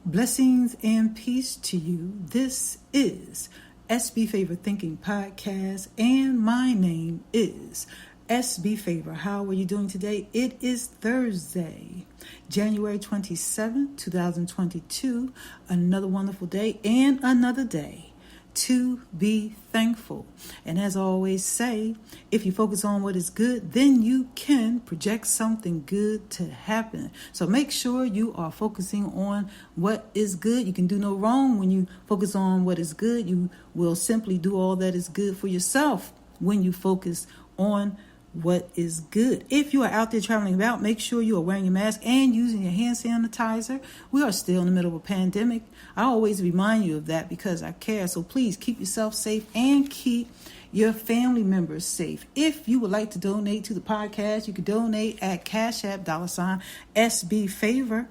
Blessings and peace to you. This is SB Favor Thinking Podcast, and my name is SB Favor. How are you doing today? It is Thursday, January 27th, 2022. Another wonderful day and another day to be thankful. And as I always say, if you focus on what is good, then you can project something good to happen. So make sure you are focusing on what is good. You can do no wrong when you focus on what is good. You will simply do all that is good for yourself when you focus on what is good. If you are out there traveling about, make sure you are wearing your mask and using your hand sanitizer. We are still in the middle of a pandemic. I always remind you of that because I care. So please keep yourself safe and keep your family members safe. If you would like to donate to the podcast, you can donate at Cash App $SB Favor.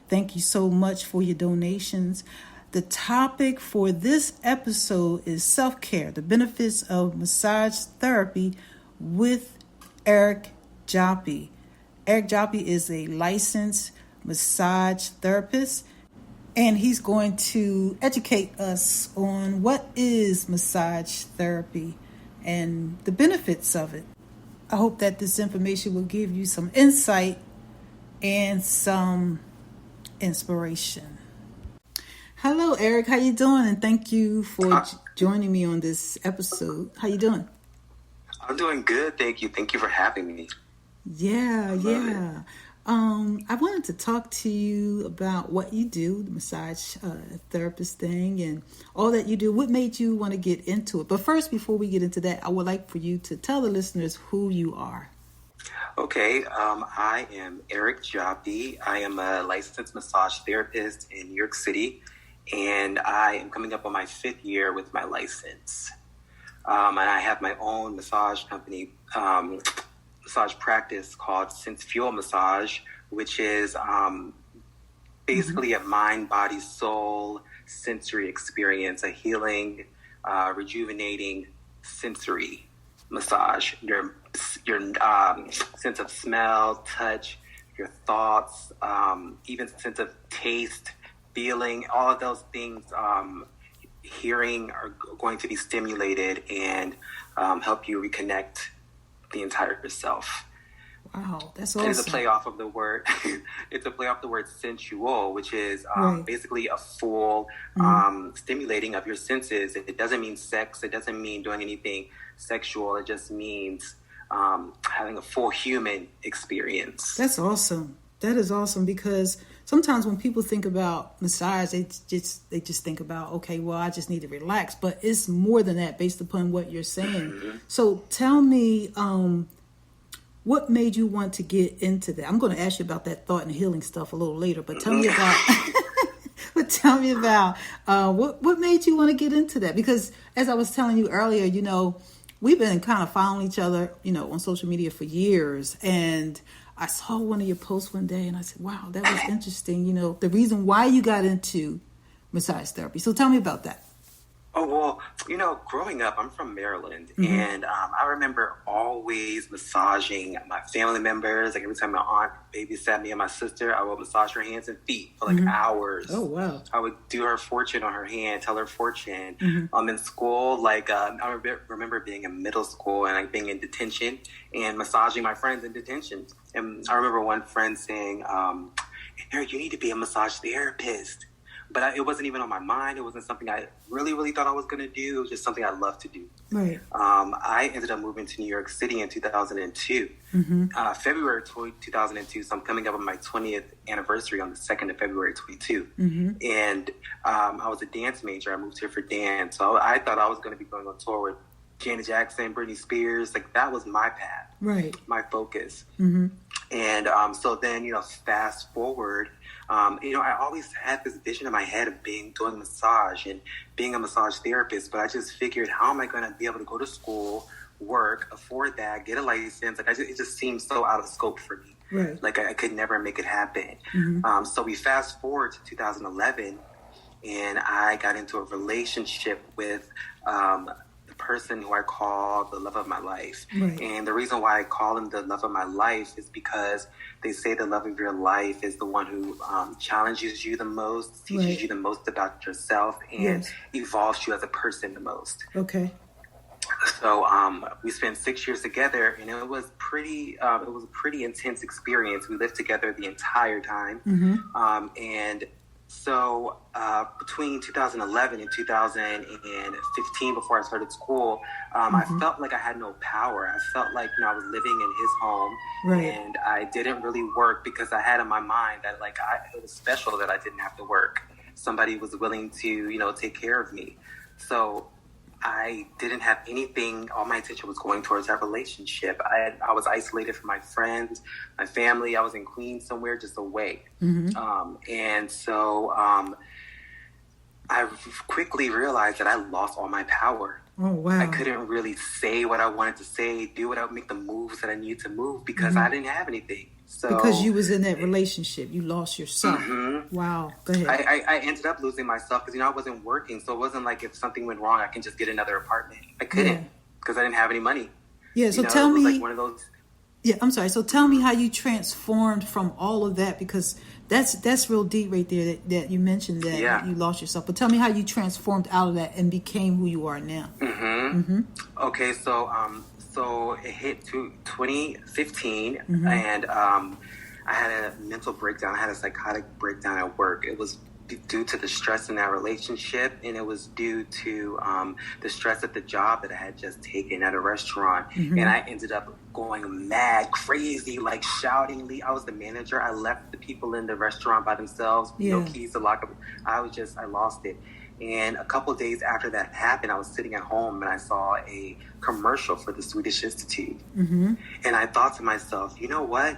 Thank you so much for your donations. The topic for this episode is self-care, the benefits of massage therapy with Eric Joppy. Eric Joppy is a licensed massage therapist, and he's going to educate us on what is massage therapy and the benefits of it. I hope that this information will give you some insight and some inspiration. Hello, Eric. How you doing? And thank you for joining me on this episode. How you doing? I'm doing good, thank you. Thank you for having me. Yeah. I wanted to talk to you about what you do, the massage therapist thing, and all that you do. What made you want to get into it? But first, before we get into that, I would like for you to tell the listeners who you are. Okay, I am Eric Joppy. I am a licensed massage therapist in New York City, and I am coming up on my 5th year with my license. And I have my own massage company, massage practice called Sense Fuel Massage, which is basically a mind, body, soul sensory experience, a healing, rejuvenating sensory massage. Your sense of smell, touch, your thoughts, even sense of taste, feeling, all of those things. Hearing are going to be stimulated and help you reconnect the entire self. Wow, that's awesome. It's a play off of the word. It's a play off the word sensual, which is basically a full stimulating of your senses. It doesn't mean sex. It doesn't mean doing anything sexual. It just means having a full human experience. That's awesome. That is awesome because sometimes when people think about massage, they just think about, okay, well, I just need to relax. But it's more than that based upon what you're saying. Mm-hmm. So tell me, what made you want to get into that? I'm going to ask you about that thought and healing stuff a little later, but tell me about, what made you want to get into that? Because as I was telling you earlier, we've been kind of following each other, on social media for years, and I saw one of your posts one day and I said, wow, that was interesting. The reason why you got into massage therapy. So tell me about that. Oh, well, growing up, I'm from Maryland, and I remember always massaging my family members. Like every time my aunt babysat me and my sister, I would massage her hands and feet for hours. Oh, wow. I would do her fortune on her hand, tell her fortune. In school, I remember being in middle school and being in detention and massaging my friends in detention. And I remember one friend saying, Eric, you need to be a massage therapist. But it wasn't even on my mind. It wasn't something I really, really thought I was going to do. It was just something I loved to do. Right. I ended up moving to New York City in 2002, February 2002. So I'm coming up on my 20th anniversary on the 2nd of February 22. And I was a dance major. I moved here for dance. So I thought I was going to be going on tour with Janet Jackson, Britney Spears. That was my path. Right. My focus. And so then, fast forward. I always had this vision in my head of doing massage and being a massage therapist, but I just figured, how am I going to be able to go to school, work, afford that, get a license? It just seemed so out of scope for me. Right. I could never make it happen. So we fast forward to 2011, and I got into a relationship with the person who I call the love of my life. Right. And the reason why I call him the love of my life is because they say the love of your life is the one who challenges you the most, teaches Right. you the most about yourself, and evolves you as a person the most. Okay. So we spent 6 years together, and it was a pretty intense experience. We lived together the entire time. And so between 2011 and 2015, before I started school, I felt like I had no power. I felt like I was living in his home, and I didn't really work because I had in my mind that it was special that I didn't have to work. Somebody was willing to take care of me. So I didn't have anything. All my attention was going towards that relationship. I was isolated from my friends, my family. I was in Queens somewhere just away. And so I quickly realized that I lost all my power. Oh, wow. I couldn't really say what I wanted to say, make the moves that I needed to move because I didn't have anything. So because you was in that relationship, you lost yourself. Wow. Go ahead. I ended up losing myself because I wasn't working, so it wasn't like if something went wrong, I can just get another apartment. I couldn't because I didn't have any money. Yeah. So tell me, like one of those. Yeah, I'm sorry. So tell me how you transformed from all of that, because that's real deep right there that you mentioned that you lost yourself. But tell me how you transformed out of that and became who you are now. Okay, so it hit 2015, and I had a mental breakdown. I had a psychotic breakdown at work. It was due to the stress in that relationship, and it was due to the stress at the job that I had just taken at a restaurant. And I ended up going mad, crazy, like shouting. I was the manager. I left the people in the restaurant by themselves, no keys to lock up. I lost it. And a couple of days after that happened, I was sitting at home and I saw a commercial for the Swedish Institute. And I thought to myself, you know what?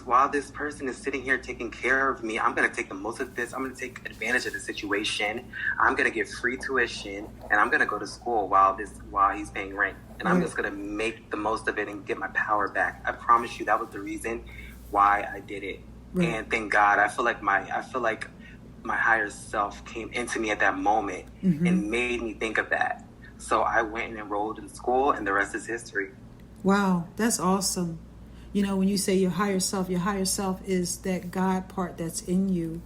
While this person is sitting here taking care of me, I'm going to take the most of this. I'm going to take advantage of the situation. I'm going to get free tuition, and I'm going to go to school while he's paying rent. And I'm just going to make the most of it and get my power back. I promise you that was the reason why I did it. And thank God, I feel like my higher self came into me at that moment and made me think of that. So I went and enrolled in school, and the rest is history. Wow, that's awesome. When you say your higher self is that God part that's in you,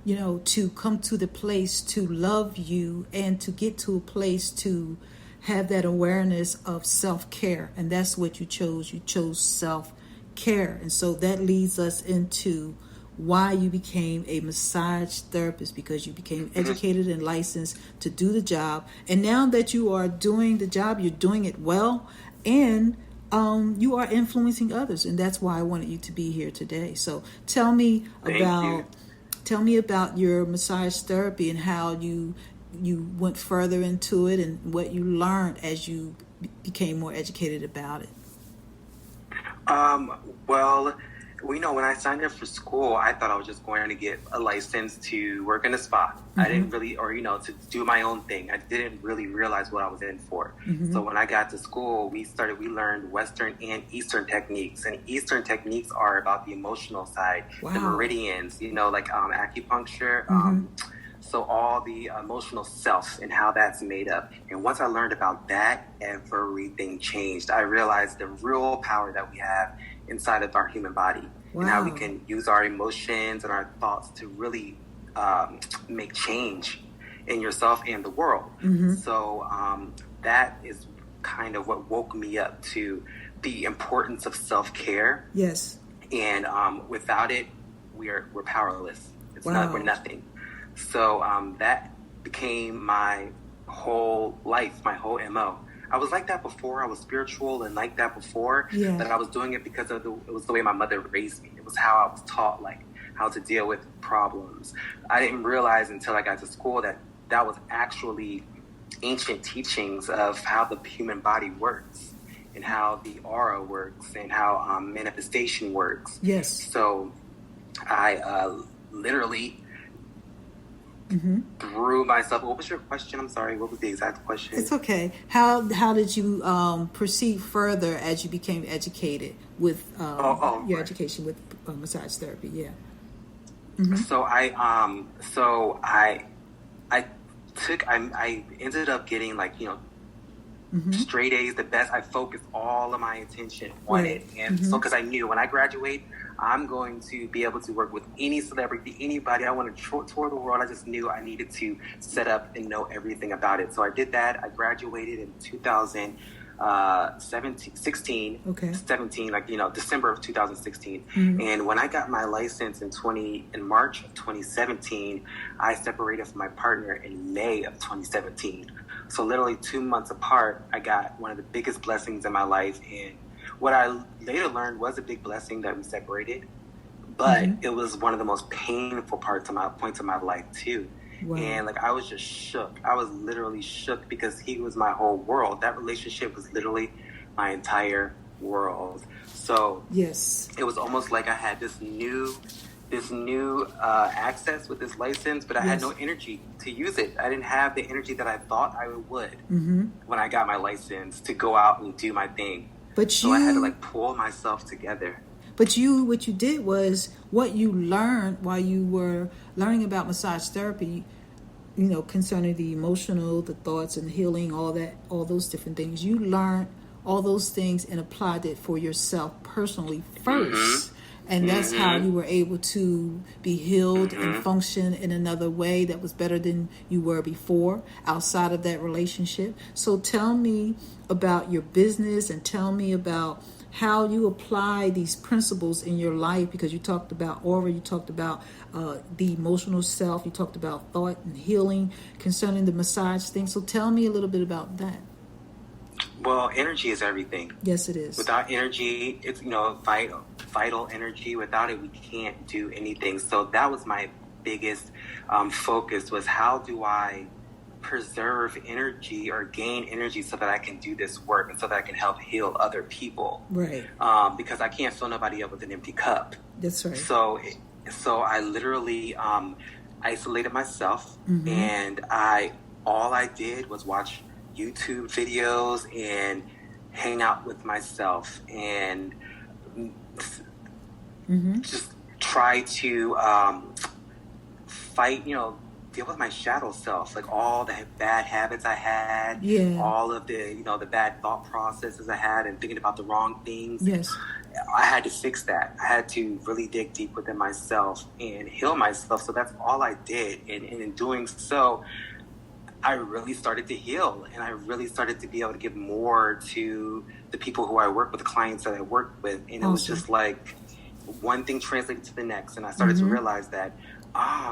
to come to the place to love you and to get to a place to have that awareness of self-care. And that's what you chose. You chose self-care. And so that leads us into why you became a massage therapist, because you became educated and licensed to do the job. And now that you are doing the job, you're doing it well, and you are influencing others, and that's why I wanted you to be here today. So tell me about your massage therapy and how you went further into it and what you learned as you became more educated about it. Well, when I signed up for school, I thought I was just going to get a license to work in a spa. I didn't really, to do my own thing. I didn't really realize what I was in for. So when I got to school, we learned Western and Eastern techniques. And Eastern techniques are about the emotional side, the meridians, like acupuncture. So all the emotional self and how that's made up. And once I learned about that, everything changed. I realized the real power that we have inside of our human body, and how we can use our emotions and our thoughts to really make change in yourself and the world. So that is kind of what woke me up to the importance of self-care. Yes. And without it, we're powerless. We're nothing. So that became my whole life, my whole MO. I was like that before. I was spiritual and like that before, but I was doing it because it was the way my mother raised me. It was how I was taught, how to deal with problems. I didn't realize until I got to school that was actually ancient teachings of how the human body works and how the aura works and how manifestation works. Yes. So I literally through myself. What was your question? I'm sorry. What was the exact question? It's okay. How did you proceed further as you became educated with your education with massage therapy? Yeah. So I ended up getting straight A's, the best. I focused all of my attention on it. And so, because I knew when I graduate, I'm going to be able to work with any celebrity, anybody. I want to tour the world. I just knew I needed to set up and know everything about it. So I did that. I graduated in 2016, December of 2016. And when I got my license in March of 2017, I separated from my partner in May of 2017. So literally 2 months apart, I got one of the biggest blessings in my life. And what I later learned was a big blessing that we separated, but it was one of the most painful points of my life too. Wow. And like, I was just shook. I was literally shook because he was my whole world. That relationship was literally my entire world. So yes, it was almost like I had this new access with this license, but I had no energy to use it. I didn't have the energy that I thought I would when I got my license to go out and do my thing. So I had to like pull myself together. But what you did was what you learned while you were learning about massage therapy, concerning the emotional, the thoughts and healing, all those different things. You learned all those things and applied it for yourself personally first. And that's how you were able to be healed and function in another way that was better than you were before outside of that relationship. So tell me about your business and tell me about how you apply these principles in your life, because you talked about aura, you talked about the emotional self, you talked about thought and healing concerning the massage thing. So tell me a little bit about that. Well, energy is everything. Yes, it is. Without energy, it's vital energy. Without it, we can't do anything. So that was my biggest focus, was how do I preserve energy or gain energy so that I can do this work and so that I can help heal other people. Right. Because I can't fill nobody up with an empty cup. That's right. So I literally isolated myself, and all I did was watch YouTube videos and hang out with myself and just try to fight, deal with my shadow self, like all the bad habits I had, all of the, the bad thought processes I had and thinking about the wrong things. Yes. I had to fix that. I had to really dig deep within myself and heal myself. So that's all I did. And in doing so, I really started to heal, and I really started to be able to give more to the people who I work with, the clients that I work with. And it was just like one thing translated to the next. And I started to realize that,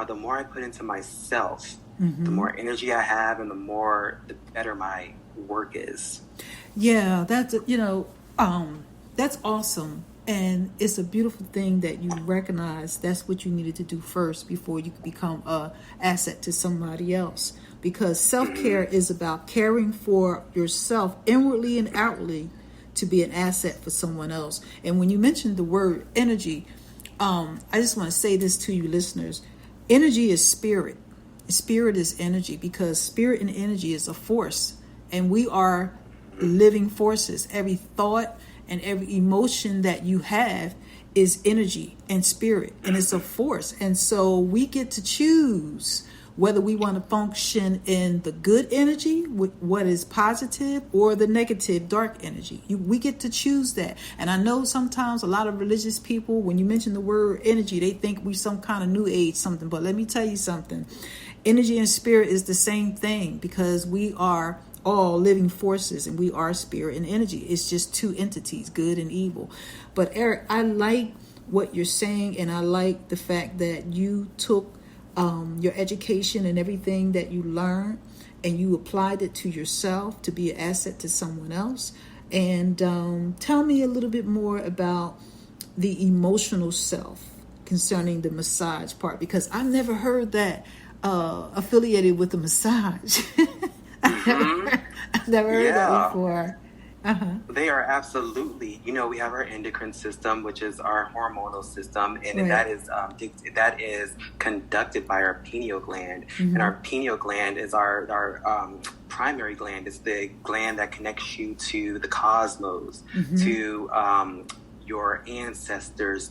the more I put into myself, the more energy I have and the better my work is. Yeah, that's awesome. And it's a beautiful thing that you recognize that's what you needed to do first before you could become an asset to somebody else. Because self-care is about caring for yourself inwardly and outwardly to be an asset for someone else. And when you mentioned the word energy, I just want to say this to you listeners. Energy is spirit. Spirit is energy, because spirit and energy is a force. And we are living forces. Every thought and every emotion that you have is energy and spirit. And it's a force. And so we get to choose whether we want to function in the good energy, what is positive, or the negative, dark energy. We get to choose that. And I know sometimes a lot of religious people, when you mention the word energy, they think we some kind of new age something. But let me tell you something. Energy and spirit is the same thing, because we are all living forces and we are spirit and energy. It's just two entities, good and evil. But Eric, I like what you're saying, and I like the fact that you took your education and everything that you learned and you applied it to yourself to be an asset to someone else. And tell me a little bit more about the emotional self concerning the massage part, because I've never heard that affiliated with the massage. I've never heard that before. They are absolutely, we have our endocrine system, which is our hormonal system, and that is conducted by our pineal gland. And our pineal gland is our primary gland. It's the gland that connects you to the cosmos, to your ancestors,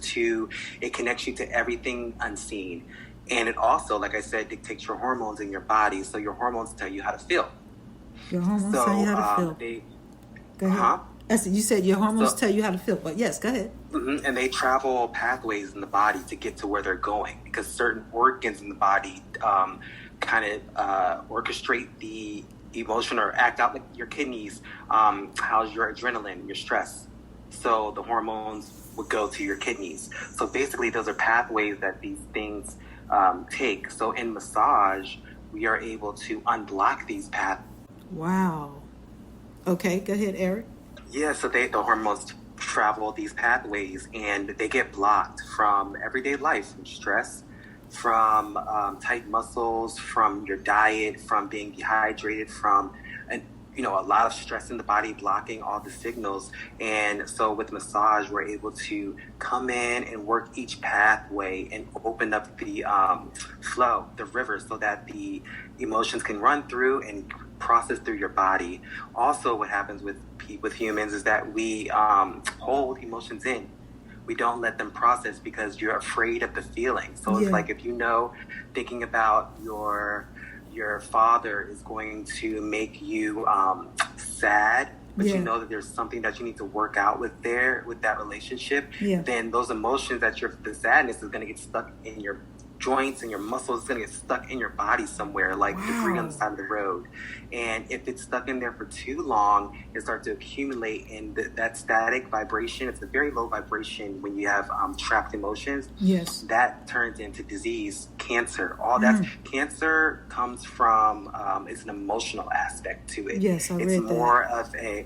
it connects you to everything unseen. And it also, like I said, dictates your hormones in your body. So your hormones tell you how to feel. Your hormones tell you So how to feel. they, Go ahead. huh? You said your hormones So tell you how to feel, but yes, go ahead. and they travel pathways in the body to get to where they're going because certain organs in the body kind of orchestrate the emotion or act out, like your kidneys house your adrenaline, your stress. So the hormones would go to your kidneys. So basically, those are pathways that these things take. So in massage, we are able to unblock these pathways. Wow. Okay, go ahead, Eric. Yeah, so the hormones travel these pathways and they get blocked from everyday life, from stress, from tight muscles, from your diet, from being dehydrated, from a lot of stress in the body blocking all the signals. And so with massage, we're able to come in and work each pathway and open up the flow, the river, so that the emotions can run through and process through your body. Also, what happens with humans is that we hold emotions in. We don't let them process because you're afraid of the feeling. So it's like if thinking about your father is going to make you sad, but you know that there's something that you need to work out with that relationship, then those emotions the sadness is going to get stuck in your joints and your muscles. It's going to get stuck in your body somewhere, like debris on the side of the road. And if it's stuck in there for too long, it starts to accumulate, and that static vibration, it's a very low vibration when you have trapped emotions. Yes. That turns into disease, cancer. All that cancer comes from, it's an emotional aspect to it. Yes, I read that.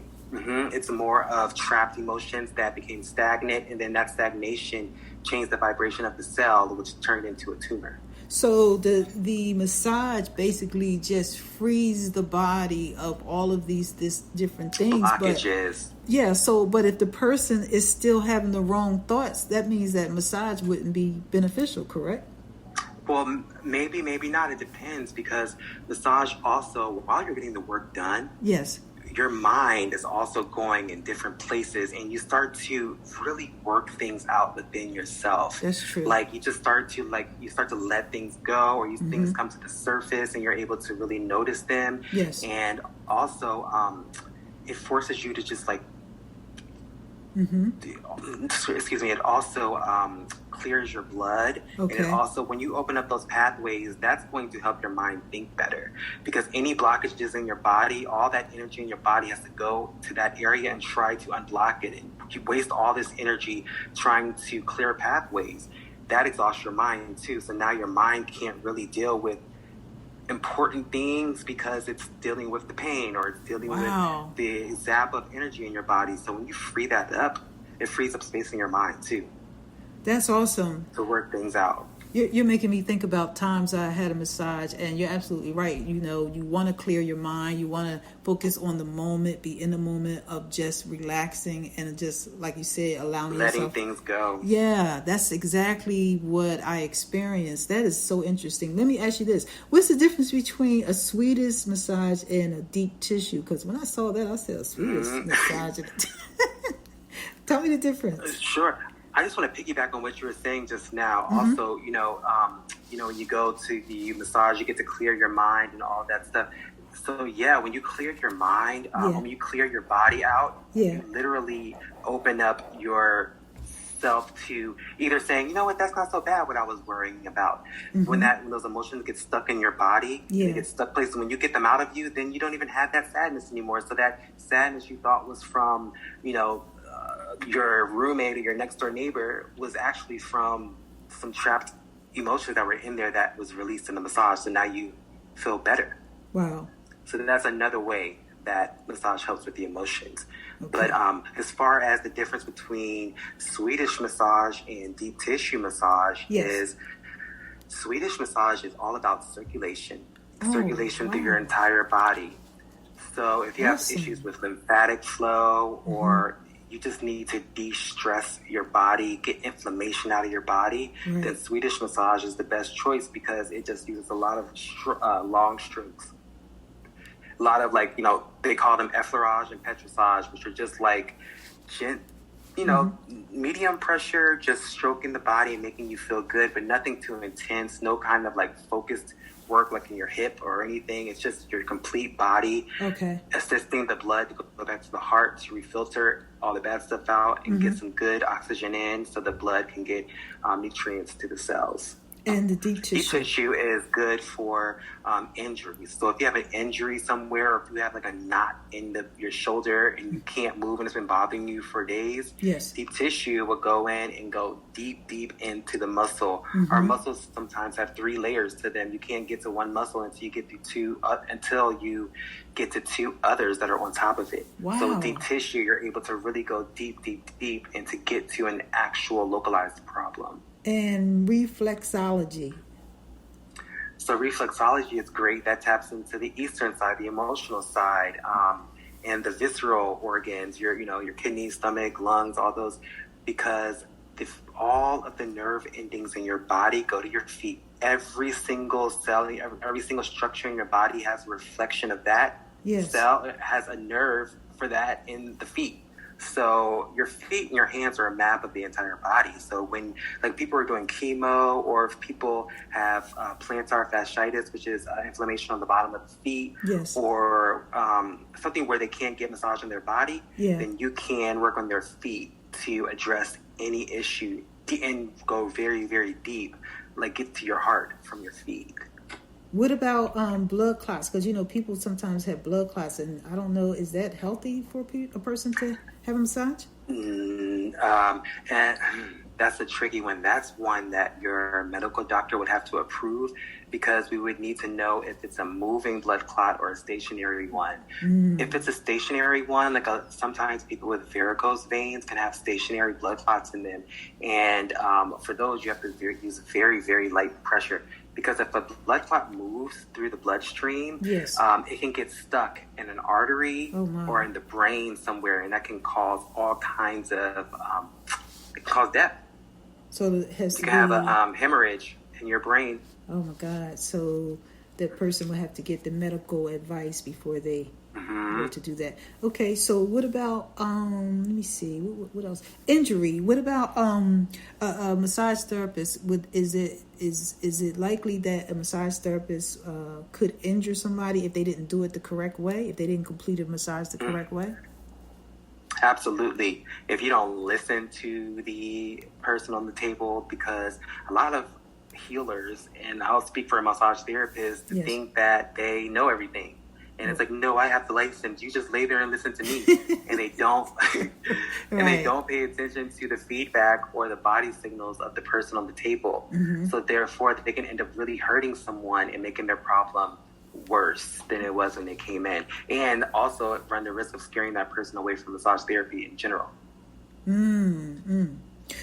It's more of trapped emotions that became stagnant, and then that stagnation changed the vibration of the cell, which turned into a tumor. So the massage basically just frees the body of all of these different things. Blockages. But if the person is still having the wrong thoughts, that means that massage wouldn't be beneficial, correct? Well, maybe not. It depends, because massage also, while you're getting the work done, your mind is also going in different places, and you start to really work things out within yourself. That's true. Like you start to let things go, or things come to the surface, and you're able to really notice them. Yes. And also, it forces you to just it also clears your blood. Okay. And it also, when you open up those pathways, that's going to help your mind think better, because any blockages in your body, all that energy in your body has to go to that area and try to unblock it. And you waste all this energy trying to clear pathways. That exhausts your mind too. So now your mind can't really deal with important things because it's dealing with the pain, or it's dealing with the zap of energy in your body. So when you free that up, it frees up space in your mind too. That's awesome. To work things out. You're making me think about times I had a massage, and you're absolutely right. You want to clear your mind. You want to focus on the moment, be in the moment of just relaxing and just, like you said, letting things go. Yeah, that's exactly what I experienced. That is so interesting. Let me ask you this. What's the difference between a Swedish massage and a deep tissue? Because when I saw that, I said a Swedish massage. Tell me the difference. Sure. I just want to piggyback on what you were saying just now. Also, when you go to the massage, you get to clear your mind and all that stuff. So when you clear your mind, when you clear your body out, you literally open up yourself to either saying, you know what, that's not so bad what I was worrying about. When those emotions get stuck in your body, they get stuck places. When you get them out of you, then you don't even have that sadness anymore. So that sadness you thought was from, your roommate or your next door neighbor was actually from some trapped emotions that were in there that was released in the massage. So now you feel better. Wow. So that's another way that massage helps with the emotions. Okay. But as far as the difference between Swedish massage and deep tissue massage is Swedish massage is all about circulation through your entire body. So if you have issues with lymphatic flow, or you just need to de-stress your body, get inflammation out of your body, then Swedish massage is the best choice, because it just uses a lot of long strokes. A lot of they call them effleurage and petrissage, which are just medium pressure, just stroking the body and making you feel good, but nothing too intense, no kind of like focused work like in your hip or anything. It's just your complete body, assisting the blood to go back to the heart to refilter all the bad stuff out and get some good oxygen in so the blood can get nutrients to the cells. And the deep tissue. Deep tissue is good for injuries. So if you have an injury somewhere, or if you have like a knot in your shoulder and you can't move and it's been bothering you for days, deep tissue will go in and go deep into the muscle. Our muscles sometimes have 3 layers to them. You can't get to one muscle until you get to two others that are on top of it. Wow. So deep tissue, you're able to really go deep and to get to an actual localized problem. And reflexology. So reflexology is great. That taps into the eastern side, the emotional side, and the visceral organs, your kidneys, stomach, lungs, all those, because if all of the nerve endings in your body go to your feet, every single cell, every single structure in your body has a reflection of that cell. It has a nerve for that in the feet. So your feet and your hands are a map of the entire body. So when people are doing chemo, or if people have plantar fasciitis, which is inflammation on the bottom of the feet, or something where they can't get massage on their body, then you can work on their feet to address any issue and go very, very deep, like get to your heart from your feet. What about blood clots? Because, people sometimes have blood clots, and I don't know, is that healthy for a person to have a massage? And that's a tricky one. That's one that your medical doctor would have to approve, because we would need to know if it's a moving blood clot or a stationary one. If it's a stationary one, sometimes people with varicose veins can have stationary blood clots in them. And for those, you have to use very, very light pressure. Because if a blood clot moves through the bloodstream, it can get stuck in an artery or in the brain somewhere, and that can cause all kinds of, it can cause death. So it has you can have a hemorrhage in your brain. Oh my God! So that person will have to get the medical advice before they were to do that. Okay, so what about let me see, what else? Injury. What about a massage therapist? Is it likely that a massage therapist could injure somebody if they didn't do it the correct way, if they didn't complete a massage the correct way? Absolutely. If you don't listen to the person on the table, because a lot of healers, and I'll speak for a massage therapist, think that they know everything. And it's like, no, I have the license. You just lay there and listen to me. And they don't they don't pay attention to the feedback or the body signals of the person on the table. So therefore, they can end up really hurting someone and making their problem worse than it was when they came in. And also run the risk of scaring that person away from massage therapy in general.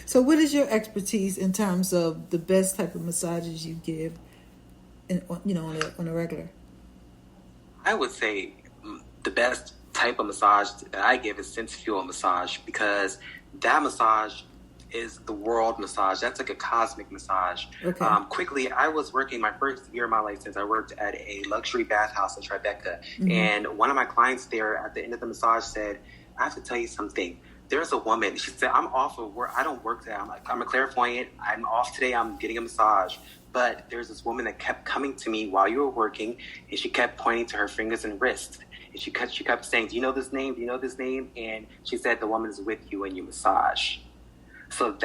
So what is your expertise in terms of the best type of massages you give on a regular? I would say the best type of massage that I give is sensual massage, because that massage is the world massage. That's like a cosmic massage. Quickly, I was working my first year of my license. I worked at a luxury bathhouse in Tribeca. And one of my clients there at the end of the massage said, I have to tell you something. There's a woman. She said, I'm off of work. I don't work today. I'm a clairvoyant. I'm off today. I'm getting a massage. But there's this woman that kept coming to me while you were working, and she kept pointing to her fingers and wrists. And she kept saying, do you know this name? Do you know this name? And she said, the woman is with you when you massage. So at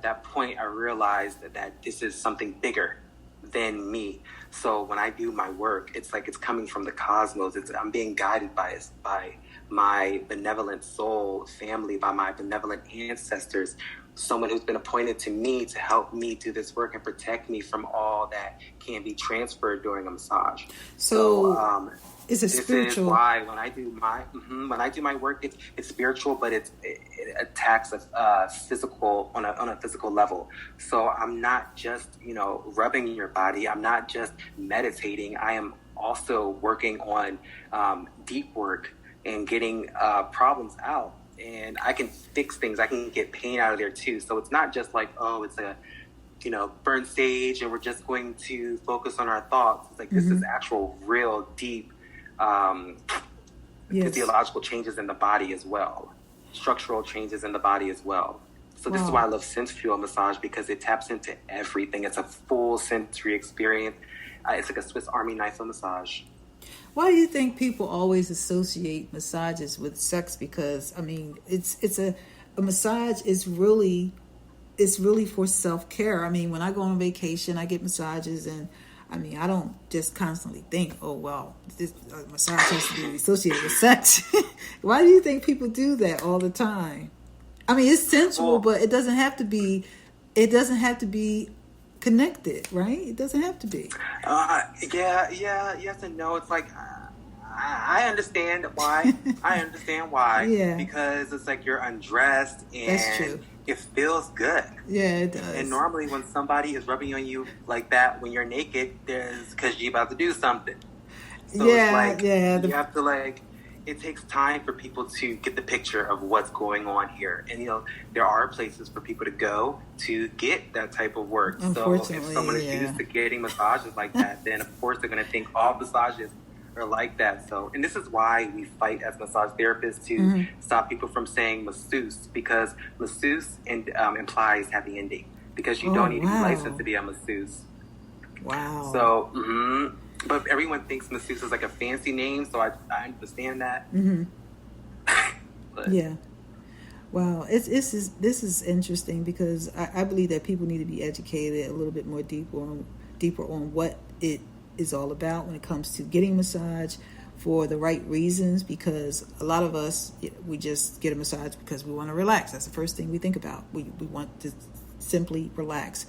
that point, I realized that this is something bigger than me. So when I do my work, it's like it's coming from the cosmos. I'm being guided by my benevolent soul family, by my benevolent ancestors, someone who's been appointed to me to help me do this work and protect me from all that can be transferred during a massage. So it's spiritual. This is why when I do my work, it's spiritual, but it attacks a physical on a physical level. So I'm not just rubbing your body. I'm not just meditating. I am also working on deep work and getting problems out. And I can fix things. I can get pain out of there too. So it's not just like, it's a, burn stage and we're just going to focus on our thoughts. It's like, this is actual, real, deep physiological changes in the body as well. structural changes in the body as well. So this is why I love sensual massage, because it taps into everything. It's a full sensory experience. It's like a Swiss Army knife of massage. Why do you think people always associate massages with sex? Because I mean, it's a massage is really for self-care. I mean, when I go on vacation, I get massages, and I mean, I don't just constantly think, oh well, this massage has to be associated with sex. Why do you think people do that all the time? I mean, it's sensual, but it doesn't have to be. It doesn't have to be connected, right? It doesn't have to be. Yes and no. It's like I understand why. I understand why. Yeah. Because it's like you're undressed and that's true. It feels good. Yeah, it does. And normally when somebody is rubbing on you like that when you're naked, there's because you're about to do something. So it's like you have to like. It takes time for people to get the picture of what's going on here. And, there are places for people to go to get that type of work. So if someone is used to getting massages like that, then of course they're going to think all massages are like that. So, and this is why we fight as massage therapists to stop people from saying masseuse, because masseuse implies happy ending, because you don't need to be licensed to be a masseuse. Wow. So, but everyone thinks masseuse is like a fancy name, so I understand that. Mm-hmm. Yeah. Wow. This is interesting, because I believe that people need to be educated a little bit more deeper on what it is all about when it comes to getting a massage for the right reasons, because a lot of us, we just get a massage because we want to relax. That's the first thing we think about. We want to simply relax.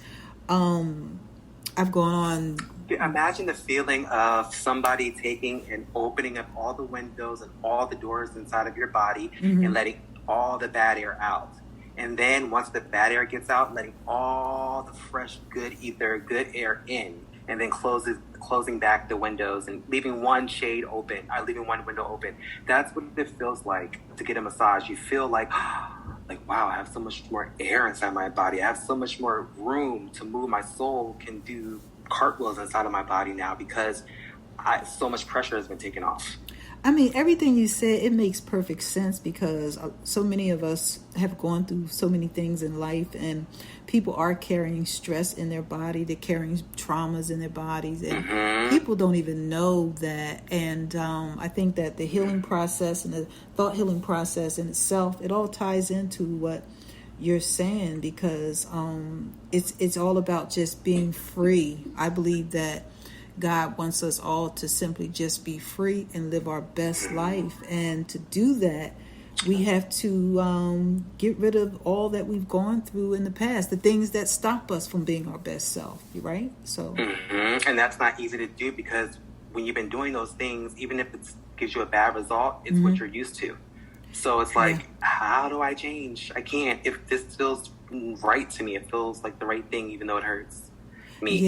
I've gone on. Imagine the feeling of somebody taking and opening up all the windows and all the doors inside of your body and letting all the bad air out. And then once the bad air gets out, letting all the fresh, good ether, good air in, and then closing back the windows and leaving one window open. That's what it feels like to get a massage. You feel like wow, I have so much more air inside my body. I have so much more room to move. My soul can do cartwheels inside of my body now because so much pressure has been taken off. I mean, everything you said, it makes perfect sense, because so many of us have gone through so many things in life, and people are carrying stress in their body. They're carrying traumas in their bodies, and people don't even know that. And I think that the healing process and the thought healing process in itself, it all ties into what you're saying, because it's all about just being free. I believe that God wants us all to simply just be free and live our best life. And to do that, we have to get rid of all that we've gone through in the past, the things that stop us from being our best self, right? So, and that's not easy to do, because when you've been doing those things, even if it gives you a bad result, it's what you're used to. So it's like, how do I change? I can't. If this feels right to me, it feels like the right thing, even though it hurts me.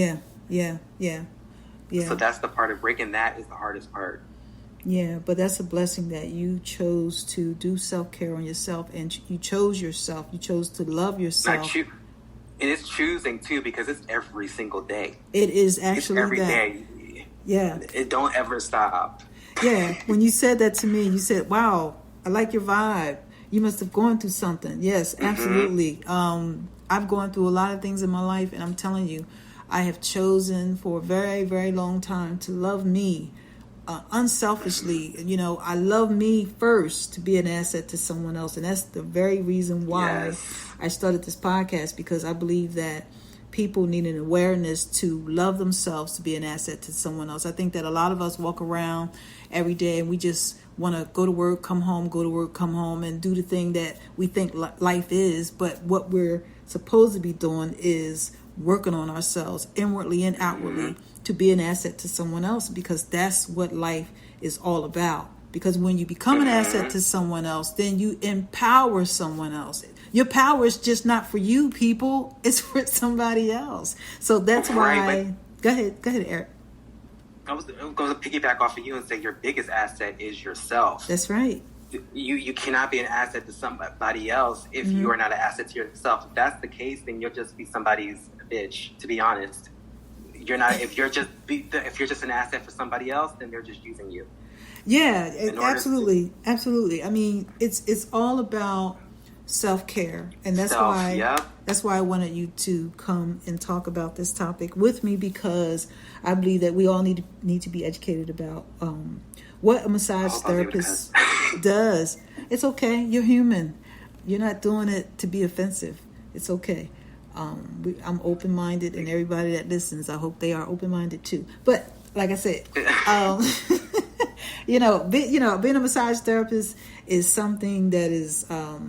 Yeah. So that's the part of breaking that is the hardest part. Yeah, but that's a blessing that you chose to do self-care on yourself, and you chose yourself. You chose to love yourself. And it's choosing too, because it's every single day. It is actually every day. Yeah. It don't ever stop. Yeah. When you said that to me, you said, wow, I like your vibe. You must have gone through something. Yes, absolutely. I've gone through a lot of things in my life, and I'm telling you, I have chosen for a very, very long time to love me unselfishly. I love me first to be an asset to someone else. And that's the very reason why I started this podcast, because I believe that people need an awareness to love themselves to be an asset to someone else. I think that a lot of us walk around every day and we just want to go to work, come home, go to work, come home, and do the thing that we think life is. But what we're supposed to be doing is working on ourselves inwardly and outwardly to be an asset to someone else, because that's what life is all about. Because when you become an asset to someone else, then you empower someone else. Your power is just not for you, people. It's for somebody else. So that's why. Go ahead, Eric. I was going to piggyback off of you and say your biggest asset is yourself. That's right. You cannot be an asset to somebody else if you are not an asset to yourself. If that's the case, then you'll just be somebody's bitch, to be honest. You're not. If you're just an asset for somebody else, then they're just using you. Yeah, absolutely. I mean, it's all about self-care, and that's why I wanted you to come and talk about this topic with me, because I believe that we all need to be educated about what a massage therapist does. It's okay. You're human. You're not doing it to be offensive. It's okay. I'm open-minded, and everybody that listens, I hope they are open-minded too. But like I said, being a massage therapist is something that is a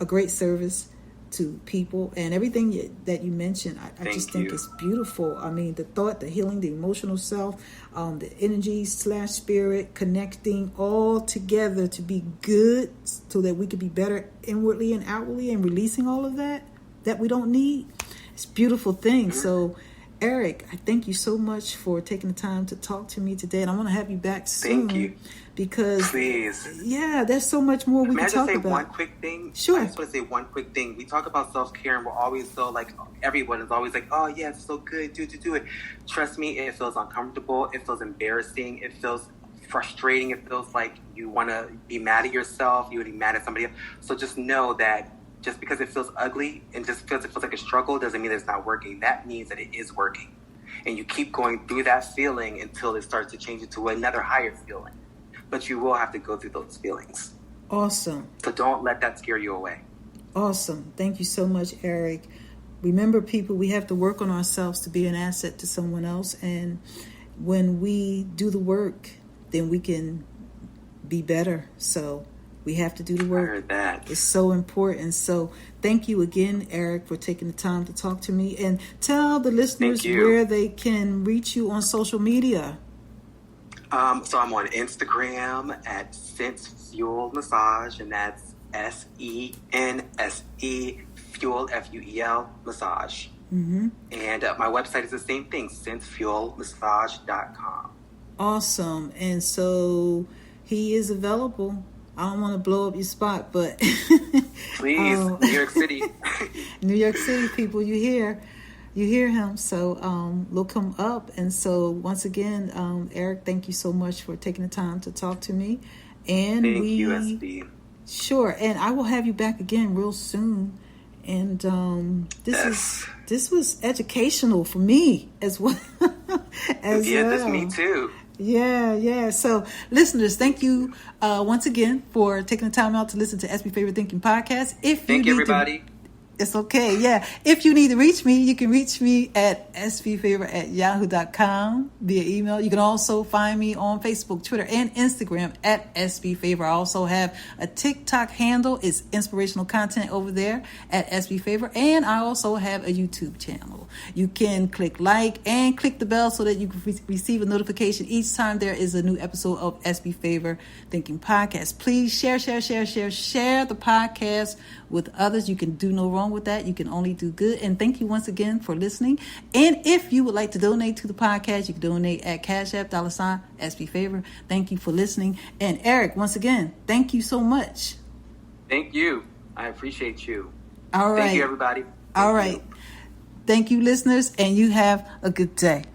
great service to people, and everything that you mentioned, I just think it's beautiful. I mean, the thought, the healing, the emotional self, the energy / spirit connecting all together to be good, so that we could be better inwardly and outwardly, and releasing all of that we don't need. It's a beautiful thing. So Eric, I thank you so much for taking the time to talk to me today, and I want to have you back soon. Thank you. Because, please, there's so much more we can talk about. May I just say one quick thing? Sure. I just want to say one quick thing. We talk about self-care, and we're always so like, everyone is always like, oh yeah, it's so good, do it. Trust me, it feels uncomfortable. It feels embarrassing. It feels frustrating. It feels like you want to be mad at yourself. You would be mad at somebody else. So just know that just because it feels ugly and it feels like a struggle doesn't mean it's not working. That means that it is working. And you keep going through that feeling until it starts to change into another higher feeling. But you will have to go through those feelings. Awesome. So don't let that scare you away. Awesome. Thank you so much, Eric. Remember, people, we have to work on ourselves to be an asset to someone else. And when we do the work, then we can be better. So we have to do the work. I heard that. It's so important. So thank you again, Eric, for taking the time to talk to me. And tell the listeners where they can reach you on social media. So I'm on Instagram at Sense Fuel Massage, and that's SENSE Fuel FUEL Massage. Mm-hmm. And my website is the same thing, sensefuelmassage.com. Awesome. And so he is available. I don't want to blow up your spot, but please, New York City. New York City people, you hear him. So look him up. And so once again, Eric, thank you so much for taking the time to talk to me. And thank you, SB. Sure. And I will have you back again real soon. And this was educational for me as well. This me too. Yeah. So, listeners, thank you once again for taking the time out to listen to SB Favorite Thinking Podcast. Thank you, everybody. It's okay. Yeah. If you need to reach me, you can reach me at sbfavor@yahoo.com via email. You can also find me on Facebook, Twitter, and Instagram at sbfavor. I also have a TikTok handle. It's inspirational content over there at sbfavor. And I also have a YouTube channel. You can click like and click the bell so that you can receive a notification each time there is a new episode of SB Favor Thinking Podcast. Please share the podcast with others. You can do no wrong with that. You can only do good. And thank you once again for listening. And if you would like to donate to the podcast, you can donate at Cash App, $SB Favor. Thank you for listening. And Eric, once again, thank you so much. Thank you. I appreciate you. All right. Thank you, everybody. All right. Thank you, listeners, and you have a good day.